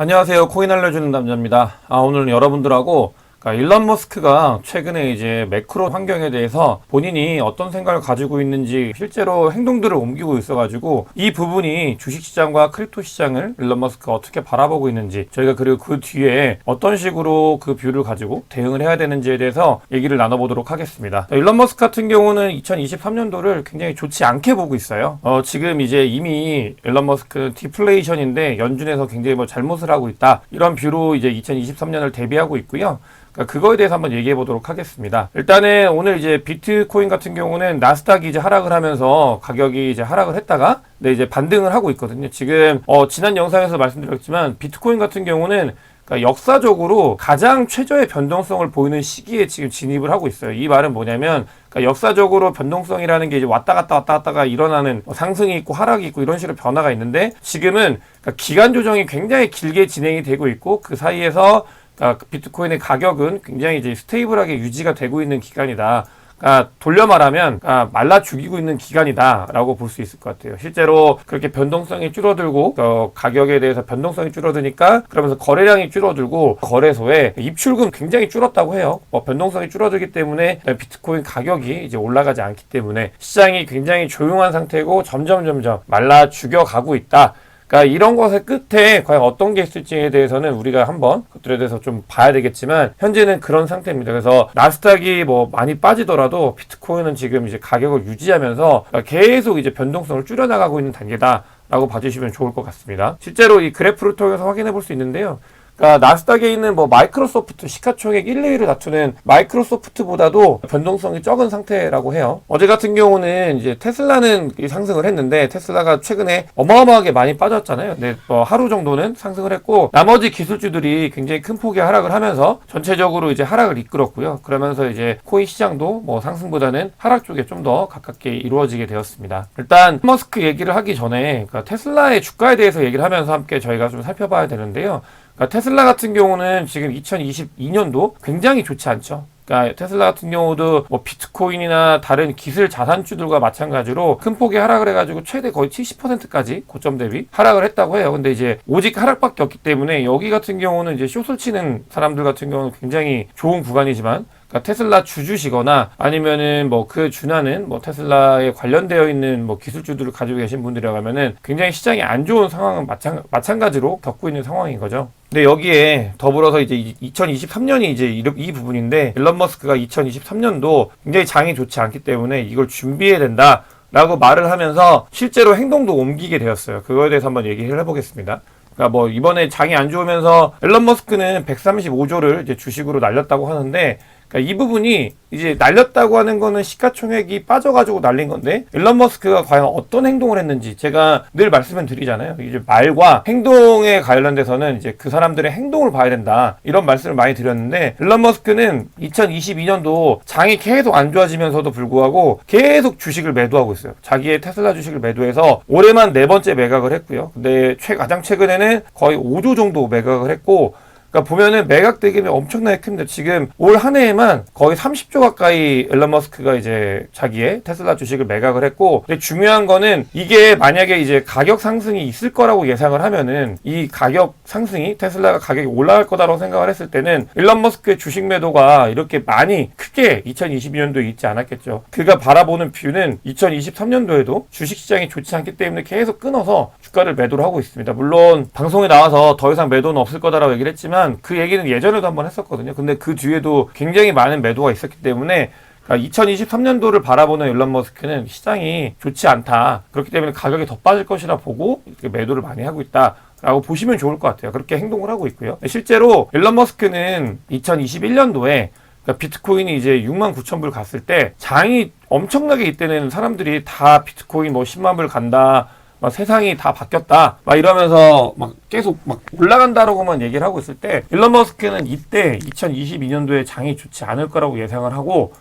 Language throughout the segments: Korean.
안녕하세요. 코인 알려주는 남자입니다. 오늘은 여러분들하고 일론 머스크가 최근에 이제 매크로 환경에 대해서 본인이 어떤 생각을 가지고 있는지 실제로 행동들을 옮기고 있어가지고 이 부분이 주식시장과 크립토 시장을 일론 머스크가 어떻게 바라보고 있는지, 저희가 그리고 그 뒤에 어떤 식으로 그 뷰를 가지고 대응을 해야 되는지에 대해서 얘기를 나눠보도록 하겠습니다. 일론 머스크 같은 경우는 2023년도를 굉장히 좋지 않게 보고 있어요. 지금 이제 이미 일론 머스크 디플레이션인데 연준에서 굉장히 잘못을 하고 있다, 이런 뷰로 이제 2023년을 대비하고 있고요. 그거에 대해서 한번 얘기해 보도록 하겠습니다. 일단은 오늘 이제 비트코인 같은 경우는 나스닥이 이제 하락을 하면서 가격이 이제 하락을 했다가 이제 반등을 하고 있거든요. 지금 지난 영상에서 말씀드렸지만 비트코인 같은 경우는 역사적으로 가장 최저의 변동성을 보이는 시기에 지금 진입을 하고 있어요. 이 말은 뭐냐면 역사적으로 변동성이라는 게 이제 왔다 갔다가 일어나는 상승이 있고 하락이 있고 이런 식으로 변화가 있는데, 지금은 기간 조정이 굉장히 길게 진행이 되고 있고 그 사이에서 비트코인의 가격은 굉장히 이제 스테이블하게 유지가 되고 있는 기간이다. 돌려 말하면 말라 죽이고 있는 기간이다라고 볼 수 있을 것 같아요. 실제로 그렇게 변동성이 줄어들고 가격에 대해서 변동성이 줄어드니까 그러면서 거래량이 줄어들고 거래소에 입출금 굉장히 줄었다고 해요. 변동성이 줄어들기 때문에 비트코인 가격이 이제 올라가지 않기 때문에 시장이 굉장히 조용한 상태고 점점 말라 죽여가고 있다. 이런 것의 끝에 과연 어떤 게 있을지에 대해서는 우리가 한번 그것들에 대해서 좀 봐야 되겠지만, 현재는 그런 상태입니다. 그래서 나스닥이 많이 빠지더라도 비트코인은 지금 이제 가격을 유지하면서 계속 이제 변동성을 줄여나가고 있는 단계다라고 봐주시면 좋을 것 같습니다. 실제로 이 그래프를 통해서 확인해 볼 수 있는데요. 나스닥에 있는 마이크로소프트 시가총액 1, 2위를 다투는 마이크로소프트보다도 변동성이 적은 상태라고 해요. 어제 같은 경우는 이제 테슬라는 상승을 했는데, 테슬라가 최근에 어마어마하게 많이 빠졌잖아요. 근데 하루 정도는 상승을 했고 나머지 기술주들이 굉장히 큰 폭의 하락을 하면서 전체적으로 이제 하락을 이끌었고요. 그러면서 이제 코인 시장도 상승보다는 하락 쪽에 좀 더 가깝게 이루어지게 되었습니다. 일단 머스크 얘기를 하기 전에 테슬라의 주가에 대해서 얘기를 하면서 함께 저희가 좀 살펴봐야 되는데요. 테슬라 같은 경우는 지금 2022년도 굉장히 좋지 않죠. 테슬라 같은 경우도 비트코인이나 다른 기술 자산주들과 마찬가지로 큰 폭의 하락을 해가지고 최대 거의 70%까지 고점 대비 하락을 했다고 해요. 근데 이제 오직 하락밖에 없기 때문에 여기 같은 경우는 이제 숏을 치는 사람들 같은 경우는 굉장히 좋은 구간이지만, 테슬라 주주시거나 아니면은 그 준하는 테슬라에 관련되어 있는 기술주들을 가지고 계신 분들이라면은 굉장히 시장이 안 좋은 상황은 마찬가지로 겪고 있는 상황인 거죠. 근데 여기에 더불어서 이제 2023년이 이제 이 부분인데, 일론 머스크가 2023년도 굉장히 장이 좋지 않기 때문에 이걸 준비해야 된다 라고 말을 하면서 실제로 행동도 옮기게 되었어요. 그거에 대해서 한번 얘기를 해보겠습니다. 이번에 장이 안 좋으면서 일론 머스크는 135조를 이제 주식으로 날렸다고 하는데, 이 부분이 이제 날렸다고 하는 거는 시가총액이 빠져가지고 날린 건데, 일론 머스크가 과연 어떤 행동을 했는지 제가 늘 말씀을 드리잖아요. 이제 말과 행동에 관련돼서는 이제 그 사람들의 행동을 봐야 된다, 이런 말씀을 많이 드렸는데, 일론 머스크는 2022년도 장이 계속 안 좋아지면서도 불구하고 계속 주식을 매도하고 있어요. 자기의 테슬라 주식을 매도해서 올해만 4번째 매각을 했고요. 근데 가장 최근에는 거의 5조 정도 매각을 했고, 보면은 매각 대금이 엄청나게 큽니다. 지금 올 한 해에만 거의 30조 가까이 일론 머스크가 이제 자기의 테슬라 주식을 매각을 했고, 근데 중요한 거는 이게 만약에 이제 가격 상승이 있을 거라고 예상을 하면은, 이 가격 상승이 테슬라가 가격이 올라갈 거다라고 생각을 했을 때는 일론 머스크의 주식 매도가 이렇게 많이 크게 2022년도에 있지 않았겠죠. 그가 바라보는 뷰는 2023년도에도 주식시장이 좋지 않기 때문에 계속 끊어서 주가를 매도를 하고 있습니다. 물론 방송에 나와서 더 이상 매도는 없을 거다라고 얘기를 했지만, 그 얘기는 예전에도 한번 했었거든요. 근데 그 뒤에도 굉장히 많은 매도가 있었기 때문에 2023년도를 바라보는 일론 머스크는 시장이 좋지 않다, 그렇기 때문에 가격이 더 빠질 것이라 보고 이렇게 매도를 많이 하고 있다 라고 보시면 좋을 것 같아요. 그렇게 행동을 하고 있고요. 실제로 일론 머스크는 2021년도에 비트코인이 이제 69,000불 갔을 때 장이 엄청나게, 이때는 사람들이 다 비트코인 10만 불 간다, 세상이 다 바뀌었다 이러면서 계속 올라간다라고만 얘기를 하고 있을 때, 일론 머스크는 이때 2022년도에 장이 좋지 않을 거라고 예상을 하고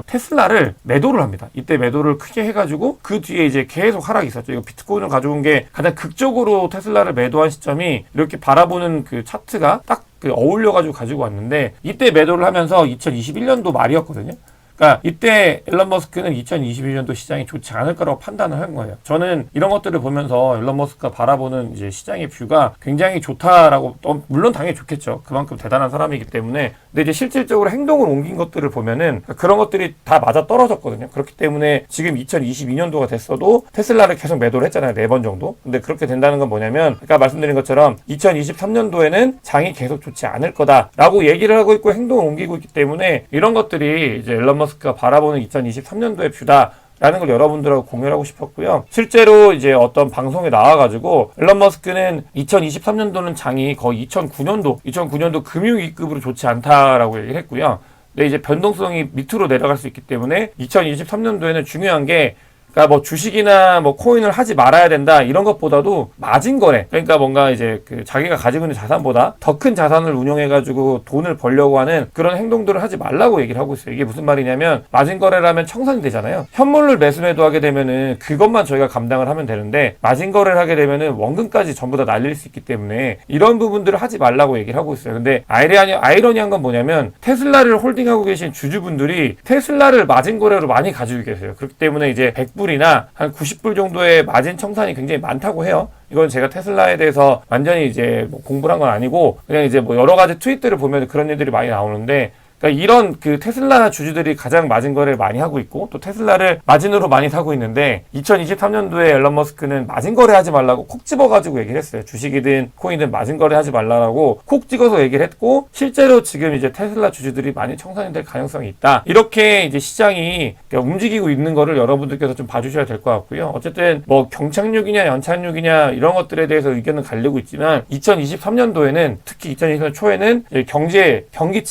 테슬라를 매도를 합니다. 이때 매도를 크게 해가지고 그 뒤에 이제 계속 하락이 있었죠. 이거 비트코인을 가져온 게 가장 극적으로 테슬라를 매도한 시점이 이렇게 바라보는 그 차트가 딱 어울려가지고 가지고 왔는데, 이때 매도를 하면서 2021년도 말이었거든요. 그러니까 이때 일론 머스크는 2022년도 시장이 좋지 않을 거라고 판단을 한 거예요. 저는 이런 것들을 보면서 일론 머스크가 바라보는 이제 시장의 뷰가 굉장히 좋다라고, 물론 당연히 좋겠죠. 그만큼 대단한 사람이기 때문에. 근데 이제 실질적으로 행동을 옮긴 것들을 보면은 그런 것들이 다 맞아 떨어졌거든요. 그렇기 때문에 지금 2022년도가 됐어도 테슬라를 계속 매도를 했잖아요. 4번 정도. 근데 그렇게 된다는 건 뭐냐면, 아까 말씀드린 것처럼 2023년도에는 장이 계속 좋지 않을 거다라고 얘기를 하고 있고 행동을 옮기고 있기 때문에 이런 것들이 이제 일론 머스크가 바라보는 2023년도의 뷰다 라는 걸 여러분들하고 공유를 하고 싶었고요. 실제로 이제 어떤 방송에 나와가지고 일론 머스크는 2023년도는 장이 거의 2009년도 금융위기급으로 좋지 않다라고 얘기를 했고요. 근데 이제 변동성이 밑으로 내려갈 수 있기 때문에 2023년도에는 중요한 게, 그러니까 뭐 주식이나 뭐 코인을 하지 말아야 된다 이런 것보다도 마진 거래, 그러니까 뭔가 이제 그 자기가 가지고 있는 자산보다 더 큰 자산을 운용해가지고 돈을 벌려고 하는 그런 행동들을 하지 말라고 얘기를 하고 있어요. 이게 무슨 말이냐면, 마진 거래라면 청산이 되잖아요. 현물을 매수 매도하게 되면은 그것만 저희가 감당을 하면 되는데, 마진 거래를 하게 되면은 원금까지 전부 다 날릴 수 있기 때문에 이런 부분들을 하지 말라고 얘기를 하고 있어요. 근데 아이러니한 건 뭐냐면, 테슬라를 홀딩하고 계신 주주분들이 테슬라를 마진 거래로 많이 가지고 계세요. 그렇기 때문에 이제 100불이나 한 90불 정도의 마진 청산이 굉장히 많다고 해요. 이건 제가 테슬라에 대해서 완전히 이제 뭐 공부를 한 건 아니고, 그냥 이제 뭐 여러 가지 트윗들을 보면 그런 일들이 많이 나오는데, 그러니까 이런 그 테슬라 주주들이 가장 마진 거래를 많이 하고 있고, 또 테슬라를 마진으로 많이 사고 있는데, 2023년도에 일론 머스크는 마진 거래 하지 말라고 콕 집어가지고 얘기를 했어요. 주식이든 코인이든 마진 거래 하지 말라고 콕 찍어서 얘기를 했고, 실제로 지금 이제 테슬라 주주들이 많이 청산이 될 가능성이 있다. 이렇게 이제 시장이 움직이고 있는 거를 여러분들께서 좀 봐주셔야 될 것 같고요. 어쨌든 뭐 경착륙이냐 연착륙이냐 이런 것들에 대해서 의견은 갈리고 있지만, 2023년도에는 특히 2023년 초에는 경기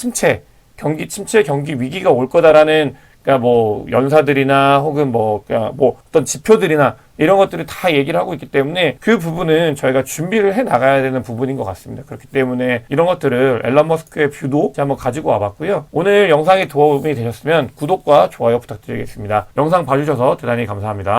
침체, 경기 위기가 올 거다라는, 그러니까 뭐 연사들이나 혹은 그러니까 어떤 지표들이나 이런 것들이 다 얘기를 하고 있기 때문에 그 부분은 저희가 준비를 해 나가야 되는 부분인 것 같습니다. 그렇기 때문에 이런 것들을 일론 머스크의 뷰도 한번 가지고 와봤고요. 오늘 영상이 도움이 되셨으면 구독과 좋아요 부탁드리겠습니다. 영상 봐주셔서 대단히 감사합니다.